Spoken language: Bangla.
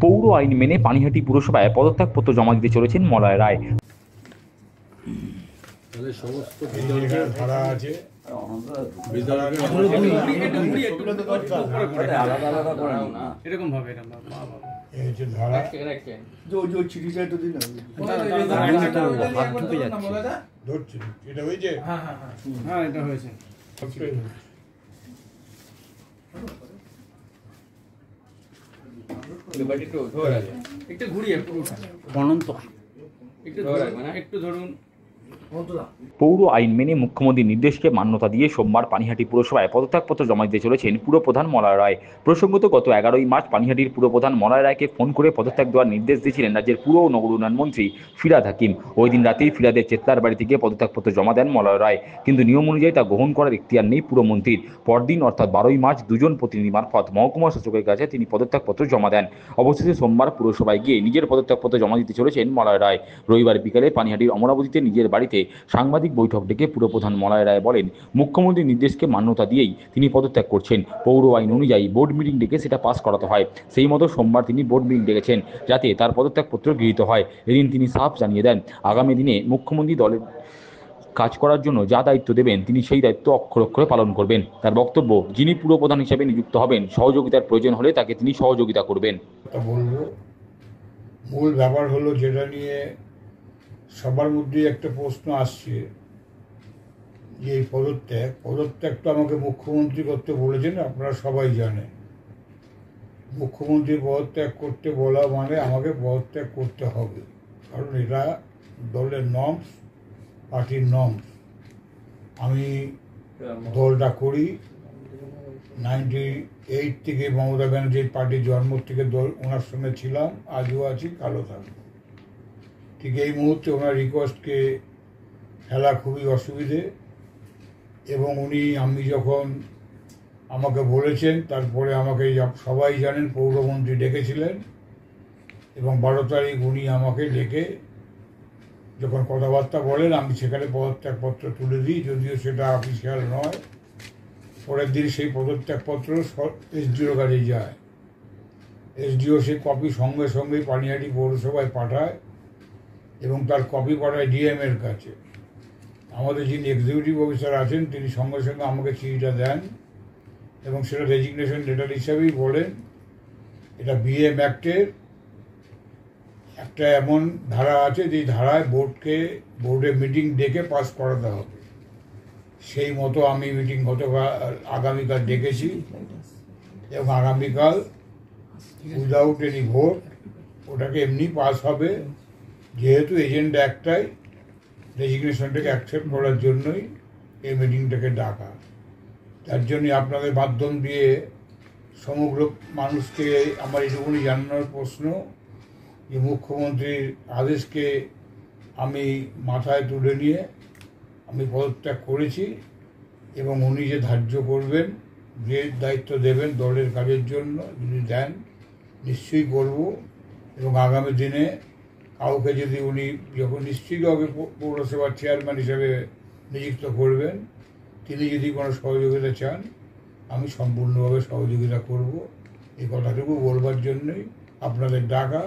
পৌর আইন মেনে পানিহাটি পুরসভায় পদত্যাগপত্র জমা দিতে চলেছেন মলয় রায়। একটু ঘুরিয়ে একটু ধরুন। পৌর আইন মেনে মুখ্যমন্ত্রীর নির্দেশকে মান্যতা দিয়ে সোমবার পানিহাটি পুরসভায় পদত্যাগপত্র জমা দিতে চলেছেন পুরপ্রধান মলয় রায়। প্রসঙ্গত, গত 11ই মার্চ পানিহাটির পুরপ্রধান মলয় রায়কে ফোন করে পদত্যাগ দেওয়ার নির্দেশ দিয়েছিলেন রাজ্যের পুর ও নগর উন্নয়ন মন্ত্রী ফিরহাদ হাকিম। ওই দিন রাতেই ফিরহাদের চেতলার বাড়ি থেকে পদত্যাগপত্র জমা দেন মলয় রায়, কিন্তু নিয়ম অনুযায়ী তা গ্রহণ করার এখতিয়ার নেই পুরমন্ত্রীর। পরদিন অর্থাৎ 12ই মার্চ দুজন প্রতিনিধি মারফত মহকুমা শাসকের কাছে তিনি পদত্যাগপত্র জমা দেন। অবশেষে সোমবার পুরসভায় গিয়ে নিজের পদত্যাগপত্র জমা দিতে চলেছেন মলয় রায়। রবিবার বিকালে পানিহাটির অমরাবতীতে নিজের বাড়িতে সাংবাদিক বৈঠক ডেকে পুরপ্রধান মলয় রায় বলেন, মুখ্যমন্ত্রীর নির্দেশকে মান্যতা দিয়েই তিনি পদত্যাগ করছেন। পৌর আইন অনুযায়ী বোর্ড মিটিং ডেকে সেটা পাস করাতে হয়। সেই মতো সোমবার তিনি বোর্ড মিটিং ডেকেছেন যাতে তার পদত্যাগপত্র গৃহীত হয়। এদিন তিনি সাফ জানিয়ে দেন, আগামী দিনে মুখ্যমন্ত্রী দলের কাজ করার জন্য যা দায়িত্ব দেবেন তিনি সেই দায়িত্ব অক্ষরে অক্ষরে পালন করবেন। তার বক্তব্য, যিনি পুরপ্রধান হিসেবে নিযুক্ত হবেন সহযোগিতার প্রয়োজন হলে তাকে তিনি সহযোগিতা করবেন। মূল ব্যাপার হলো যেটা নিয়ে সবার মধ্যে একটা প্রশ্ন আসছে যে এই পদত্যাগটা আমাকে মুখ্যমন্ত্রী করতে বলেছেন। আপনারা সবাই জানেন মুখ্যমন্ত্রী পদত্যাগ করতে বলা মানে আমাকে পদত্যাগ করতে হবে, কারণ এটা দলের নর্মস, পার্টির নর্মস। আমি দলটা করি 98 থেকে মমতা ব্যানার্জির পার্টির জন্ম থেকে দল ওনার সঙ্গে ছিলাম, আজও আছি, কালো থাকবো। ঠিক এই মুহূর্তে ওনার রিকোয়েস্টকে ফেলা খুবই অসুবিধে, এবং আমি যখন আমাকে বলেছেন তারপরে আমাকে সবাই জানেন পৌরমন্ত্রী ডেকেছিলেন, এবং 12 তারিখ উনি আমাকে ডেকে যখন কথাবার্তা বলেন আমি সেখানে পদত্যাগপত্র তুলে দিই, যদিও সেটা অফিসিয়াল নয়। পরের দিন সেই পদত্যাগপত্র এসডিওর কাছে যায়। এসডিও সেই কপি সঙ্গে সঙ্গেই পানিহাটি পৌরসভায় পাঠায় এবং তার কপি পাঠায় ডিএম এর কাছে। আমাদের যিনি এক্সিকিউটিভ অফিসার আছেন তিনি সঙ্গে সঙ্গে আমাকে চিঠিটা দেন এবং সেটা রেজিগনেশন লেটার হিসাবেই বলেন এটা বিএম অ্যাক্টের একটা এমন ধারা আছে যে ধারায় বোর্ডে মিটিং ডেকে পাস করাতে হবে। সেই মতো আমি মিটিং আগামীকাল ডেকেছি, এবং আগামীকাল উইদাউট এনি ভোট ওটাকে এমনি পাস হবে, যেহেতু এজেন্ডা একটাই, রেজিগনেশনটাকে অ্যাকসেপ্ট করার জন্যই এই মিটিংটাকে ডাকা। তার জন্যই আপনাদের মাধ্যম দিয়ে সমগ্র মানুষকে আমার এটুকুনি জানানোর প্রশ্ন যে মুখ্যমন্ত্রীর আদেশকে আমি মাথায় তুলে নিয়ে আমি পদত্যাগ করেছি, এবং উনি যে ধার্য করবেন, যে দায়িত্ব দেবেন দলের কাজের জন্য যদি দেন নিশ্চয়ই করব। এবং আগামী দিনে কাউকে যদি উনি যখন নিশ্চয়ই কাউকে পৌরসভার চেয়ারম্যান হিসেবে নিযুক্ত করবেন, তিনি যদি কোনো সহযোগিতা চান আমি সম্পূর্ণভাবে সহযোগিতা করব। এই কথাটুকু বলবার জন্যই আপনাদের ডাকা।